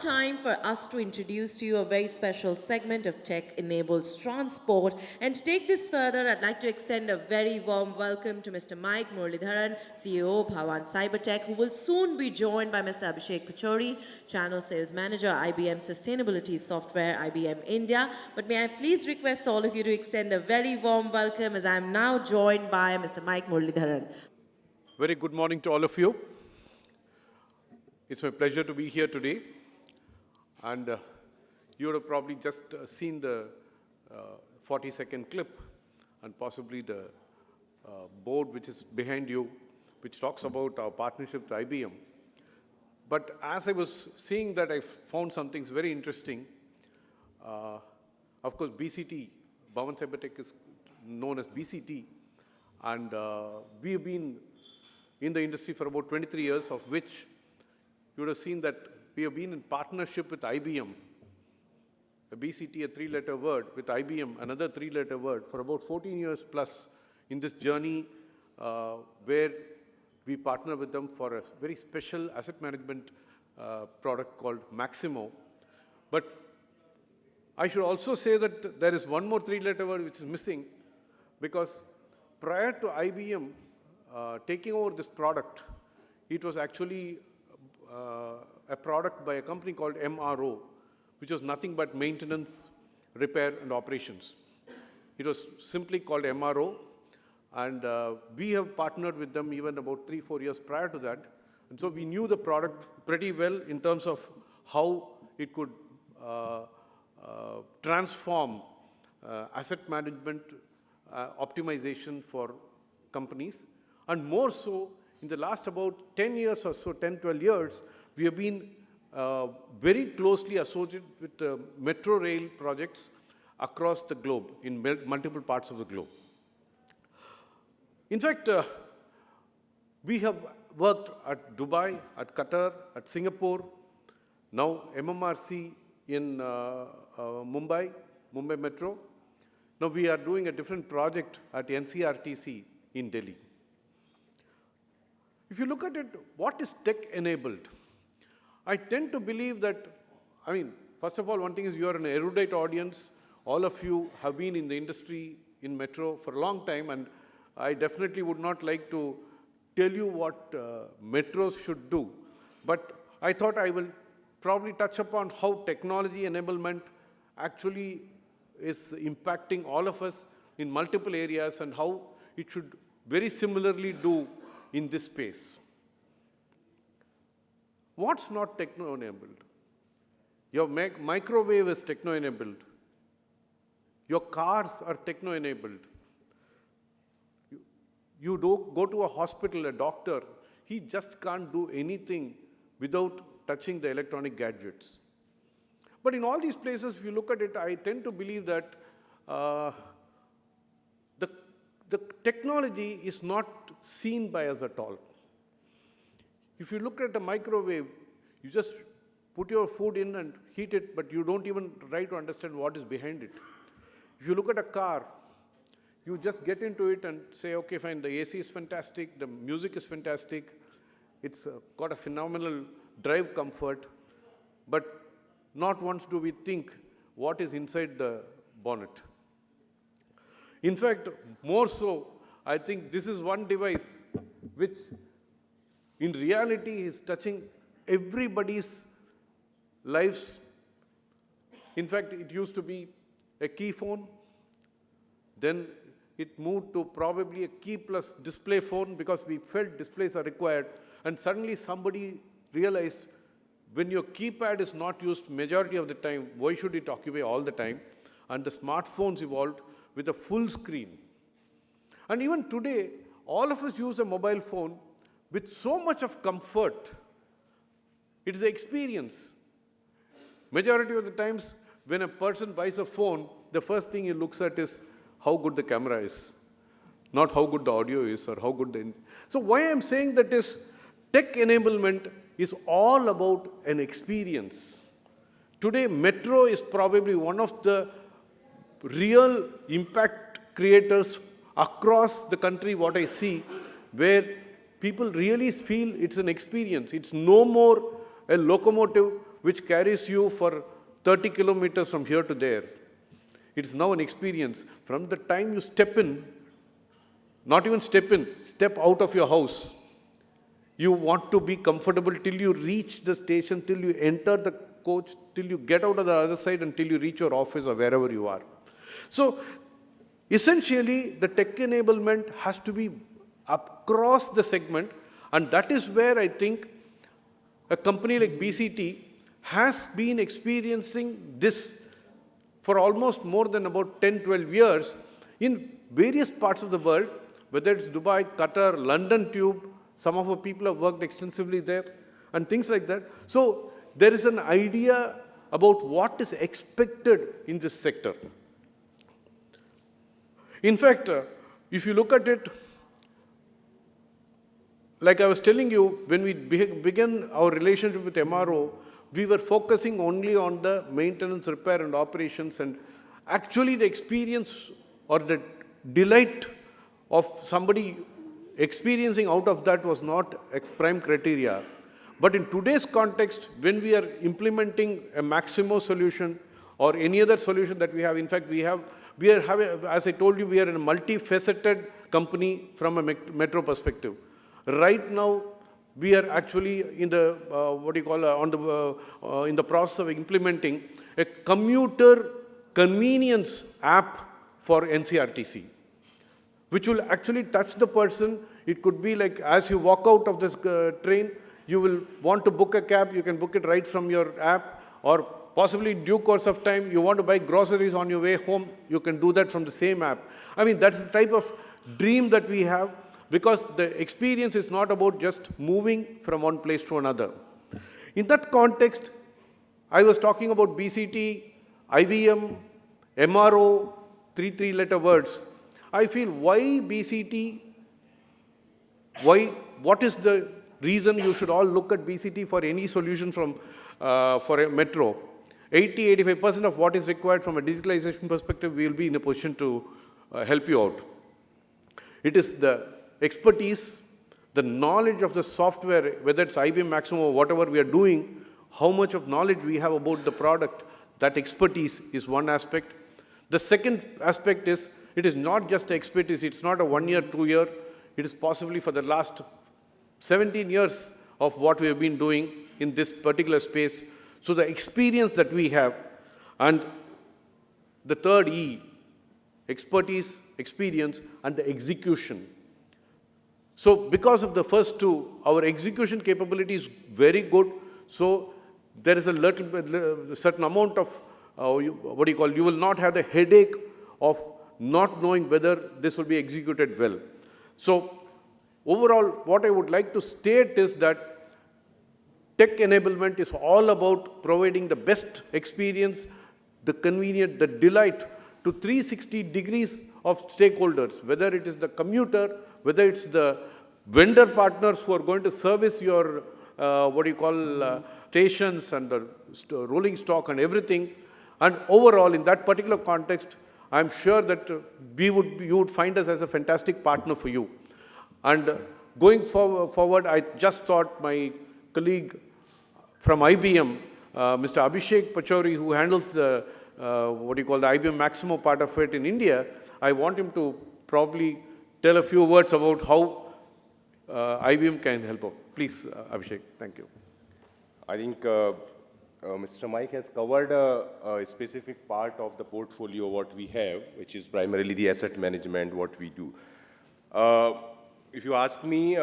time for us to introduce to you a very special segment of Tech Enables Transport. And to take this further, I'd like to extend a very warm welcome to Mr. Mike Muralidharan, CEO of Bhawan Cybertech, who will soon be joined by Mr. Abhishek Pachori, Channel Sales Manager, IBM Sustainability Software, IBM India. But may I please request all of you to extend a very warm welcome as I am now joined by Mr. Mike Muralidharan. Very good morning to all of you. It's my pleasure to be here today. And you would have probably just seen the 40-second clip and possibly the board which is behind you, which talks about our partnership with IBM. But as I was seeing that, I found some things very interesting. Of course, BCT, Bhawan Cybertech is known as BCT. And we have been in the industry for about 23 years, of which you would have seen that we have been in partnership with IBM. A BCT, a three-letter word, with IBM, another three-letter word, for about 14 years plus in this journey where we partner with them for a very special asset management product called Maximo. But I should also say that there is one more three-letter word which is missing, because prior to IBM taking over this product, it was actually a product by a company called MRO, which was nothing but maintenance, repair, and operations. It was simply called MRO, and we have partnered with them even about 3-4 years prior to that. And so we knew the product pretty well in terms of how it could transform asset management optimization for companies. And more so, in the last about 10 years or so, 10, 12 years, we have been very closely associated with metro rail projects across the globe, in multiple parts of the globe. In fact, we have worked at Dubai, at Qatar, at Singapore, now MMRC in Mumbai Metro. Now we are doing a different project at NCRTC in Delhi. If you look at it, what is tech-enabled? I tend to believe that, first of all, one thing is you are an erudite audience. All of you have been in the industry in metro for a long time, and I definitely would not like to tell you what metros should do. But I thought I will probably touch upon how technology enablement actually is impacting all of us in multiple areas and how it should very similarly do in this space. What's not techno-enabled? Your microwave is techno-enabled. Your cars are techno-enabled. You go to a hospital, a doctor, he just can't do anything without touching the electronic gadgets. But in all these places, if you look at it, I tend to believe that the technology is not seen by us at all. If you look at a microwave, you just put your food in and heat it, but you don't even try to understand what is behind it. If you look at a car, you just get into it and say, okay, fine, the AC is fantastic, the music is fantastic, it's got a phenomenal drive comfort, but not once do we think what is inside the bonnet. In fact, more so, I think this is one device which in reality is touching everybody's lives. In fact, it used to be a key phone, then it moved to probably a key plus display phone because we felt displays are required, and suddenly somebody realized when your keypad is not used majority of the time, why should it occupy all the time? And the smartphones evolved with a full screen. And even today, all of us use a mobile phone with so much of comfort. It is an experience. Majority of the times, when a person buys a phone, the first thing he looks at is how good the camera is, not how good the audio is or how good the... So why I'm saying that is tech enablement is all about an experience. Today, metro is probably one of the real impact creators across the country, what I see, where people really feel it's an experience. It's no more a locomotive which carries you for 30 kilometers from here to there. It is now an experience. From the time you step in, not even step in, step out of your house, you want to be comfortable till you reach the station, till you enter the coach, till you get out of the other side, until you reach your office or wherever you are. So, essentially, the tech enablement has to be across the segment, and that is where I think a company like BCT has been experiencing this for almost more than about 10, 12 years in various parts of the world, whether it's Dubai, Qatar, London Tube. Some of our people have worked extensively there and things like that. So there is an idea about what is expected in this sector. In fact, if you look at it, like I was telling you, when we began our relationship with MRO, we were focusing only on the maintenance, repair, and operations, and actually the experience or the delight of somebody experiencing out of that was not a prime criteria. But in today's context, when we are implementing a Maximo solution or any other solution that we have, in fact, we are having, as I told you, we are in a multifaceted company from a metro perspective. Right now, we are actually in the in the process of implementing a commuter convenience app for NCRTC, which will actually touch the person. It could be like as you walk out of this train, you will want to book a cab, you can book it right from your app, or possibly in due course of time, you want to buy groceries on your way home, you can do that from the same app. I mean, that's the type of dream that we have, because the experience is not about just moving from one place to another. In that context, I was talking about BCT, IBM, MRO, three-letter words. I feel why BCT, what is the reason you should all look at BCT for any solution from, for a metro? 80-85% of what is required from a digitalization perspective, we will be in a position to help you out. It is the expertise, the knowledge of the software, whether it's IBM Maximo or whatever we are doing, how much of knowledge we have about the product, that expertise is one aspect. The second aspect is, it is not just expertise, it's not a 1 year, 2 year, it is possibly for the last 17 years of what we have been doing in this particular space. So the experience that we have, and the third E, expertise, experience, and the execution. So because of the first two, our execution capability is very good. So there is a certain amount of, you will not have the headache of not knowing whether this will be executed well. So overall, what I would like to state is that tech enablement is all about providing the best experience, the convenient, the delight to 360 degrees of stakeholders, whether it is the commuter, whether it's the vendor partners who are going to service your, stations and the rolling stock and everything. And overall, in that particular context, I'm sure that you would find us as a fantastic partner for you. And going forward, I just thought my colleague from IBM, Mr. Abhishek Pachori, who handles the, the IBM Maximo part of it in India, I want him to probably tell a few words about how IBM can help out. Please, Abhishek, thank you. I think Mr. Mike has covered a specific part of the portfolio what we have, which is primarily the asset management, what we do. If you ask me,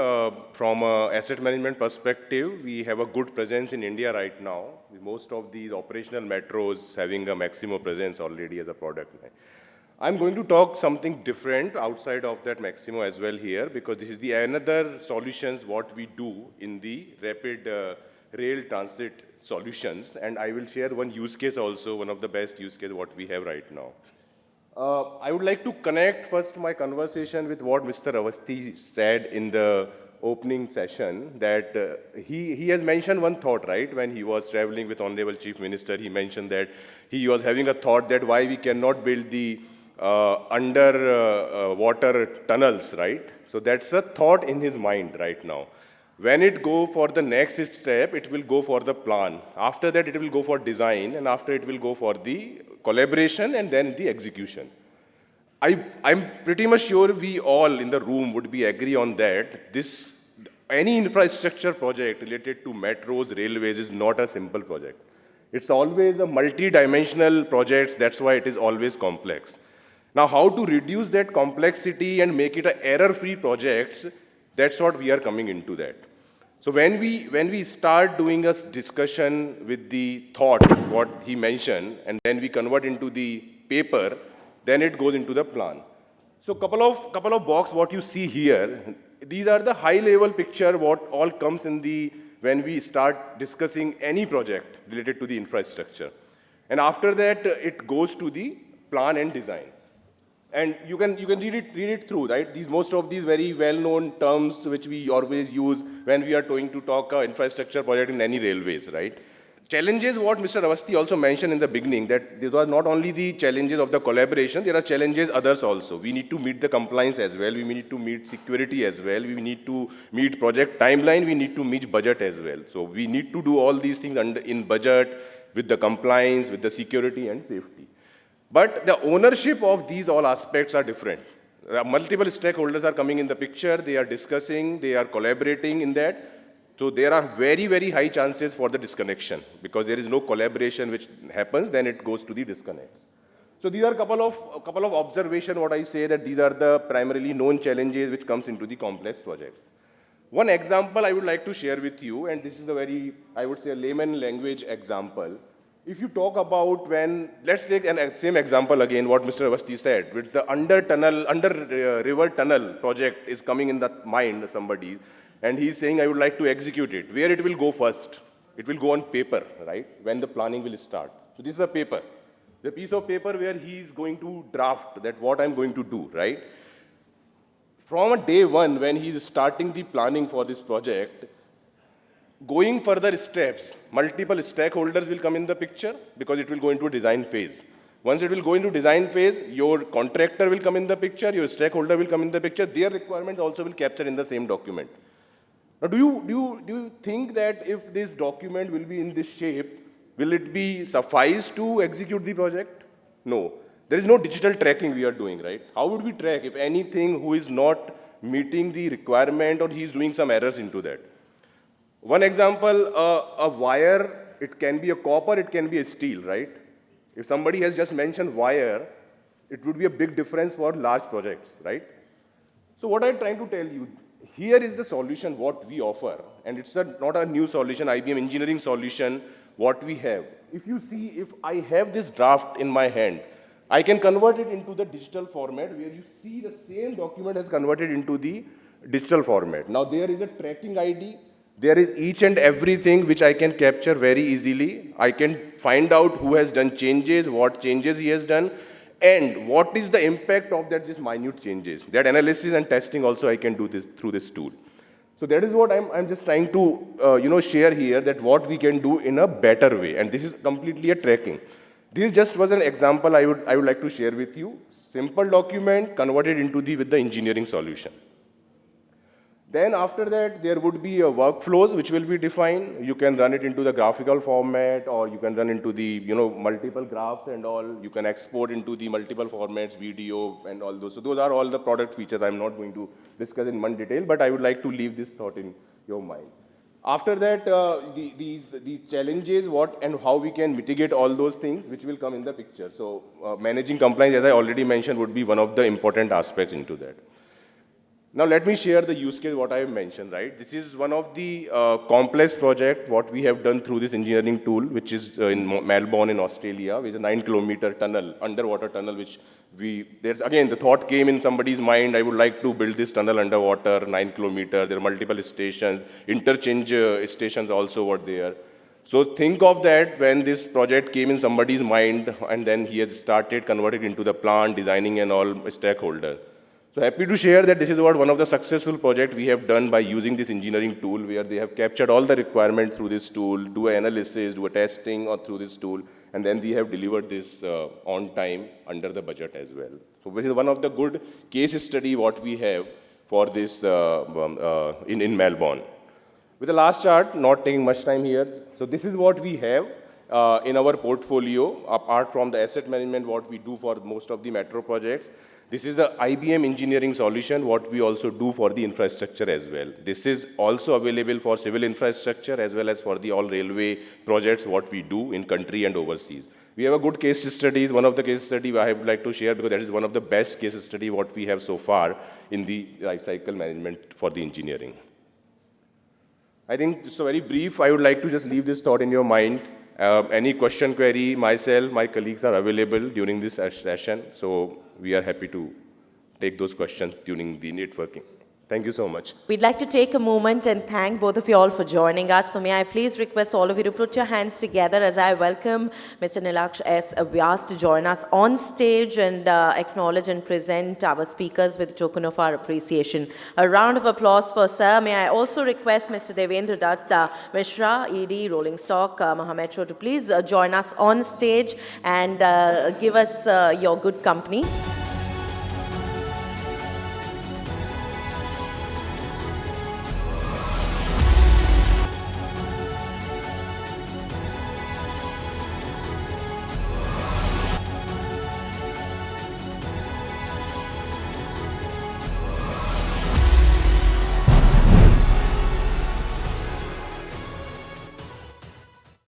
from an asset management perspective, we have a good presence in India right now, with most of these operational metros having a Maximo presence already as a product line. I'm going to talk something different outside of that Maximo as well here, because this is the another solutions what we do in the rapid rail transit solutions, and I will share one use case also, one of the best use case what we have right now. I would like to connect first my conversation with what Mr. Awasthi said in the opening session, that he has mentioned one thought, right? When he was traveling with Honorable Chief Minister, he mentioned that he was having a thought that why we cannot build the under water tunnels, right? So that's a thought in his mind right now. When it go for the next step, it will go for the plan. After that, it will go for design, and after it will go for the collaboration and then the execution. I'm pretty much sure we all in the room would be agree on that. Any infrastructure project related to metros, railways is not a simple project. It's always a multi-dimensional project. That's why it is always complex. Now, how to reduce that complexity and make it an error-free projects, that's what we are coming into that. So when we start doing a discussion with the thought, what he mentioned, and then we convert into the paper, then it goes into the plan. So couple of box what you see here, these are the high-level picture what all comes in the when we start discussing any project related to the infrastructure. And after that, it goes to the plan and design. And you can read it through, right? Most of these very well-known terms which we always use when we are trying to talk infrastructure project in any railways, right? Challenges, what Mr. Awasthi also mentioned in the beginning, that these are not only the challenges of the collaboration, there are challenges others also. We need to meet the compliance as well, we need to meet security as well, we need to meet project timeline, we need to meet budget as well. So we need to do all these things in budget, with the compliance, with the security and safety. But the ownership of these all aspects are different. Multiple stakeholders are coming in the picture, they are discussing, they are collaborating in that. So there are very, very high chances for the disconnection because there is no collaboration which happens, then it goes to the disconnects. So these are a couple of observations, what I say that these are the primarily known challenges which comes into the complex projects. One example I would like to share with you, and this is a very, I would say, a layman language example. If you talk about let's take an same example again, what Mr. Avasthi said, which the under river tunnel project is coming in the mind of somebody, and he's saying, I would like to execute it. Where it will go first? It will go on paper, right? When the planning will start. So this is a paper. The piece of paper where he's going to draft that what I'm going to do, right? From day one, when he's starting the planning for this project, going further steps, multiple stakeholders will come in the picture because it will go into a design phase. Once it will go into design phase, your contractor will come in the picture, your stakeholder will come in the picture, their requirements also will capture in the same document. Now, do you think that if this document will be in this shape, will it be suffice to execute the project? No. There is no digital tracking we are doing, right? How would we track if anything who is not meeting the requirement or he is doing some errors into that? One example, a wire, it can be a copper, it can be a steel, right? If somebody has just mentioned wire, it would be a big difference for large projects, right? So what I'm trying to tell you, here is the solution what we offer, and it's not a new solution, IBM engineering solution, what we have. If you see, if I have this draft in my hand, I can convert it into the digital format where you see the same document has converted into the digital format. Now there is a tracking ID, there is each and everything which I can capture very easily. I can find out who has done changes, what changes he has done, and what is the impact of these minute changes. That analysis and testing also I can do this through this tool. So that is what I'm just trying to share here, that what we can do in a better way. And this is completely a tracking. This just was an example I would like to share with you. Simple document converted into with the engineering solution. Then after that, there would be workflows which will be defined. You can run it into the graphical format, or you can run into the multiple graphs and all. You can export into the multiple formats, video and all those. So those are all the product features. I'm not going to discuss in much detail, but I would like to leave this thought in your mind. After that, the challenges, what and how we can mitigate all those things, which will come in the picture. So managing compliance, as I already mentioned, would be one of the important aspects into that. Now let me share the use case what I have mentioned, right? This is one of the complex project what we have done through this engineering tool, which is in Melbourne in Australia, with a 9-kilometer tunnel, underwater tunnel, which there's again, the thought came in somebody's mind, I would like to build this tunnel underwater, 9 kilometers, there are multiple stations, interchange stations also were there. So think of that when this project came in somebody's mind, and then he has started converting into the plan, designing and all stakeholder. So happy to share that this is one of the successful projects we have done by using this engineering tool, where they have captured all the requirements through this tool, do an analysis, do a testing or through this tool, and then they have delivered this on time under the budget as well. So this is one of the good case study what we have for this in Melbourne. With the last chart, not taking much time here. So this is what we have in our portfolio, apart from the asset management, what we do for most of the metro projects. This is the IBM engineering solution, what we also do for the infrastructure as well. This is also available for civil infrastructure as well as for the all railway projects, what we do in country and overseas. We have a good case studies. One of the case study I would like to share because that is one of the best case study what we have so far in the life cycle management for the engineering. I think just a very brief, I would like to just leave this thought in your mind. Any question, query, myself, my colleagues are available during this session. So we are happy to take those questions during the networking. Thank you so much. We'd like to take a moment and thank both of you all for joining us. So may I please request all of you to put your hands together as I welcome Mr. Nilaksh S. Vyas to join us on stage and acknowledge and present our speakers with a token of our appreciation. A round of applause for Sir. May I also request Mr. Devendra Dutt Mishra, ED, Rolling Stock, Mahametro, to please join us on stage and give us your good company.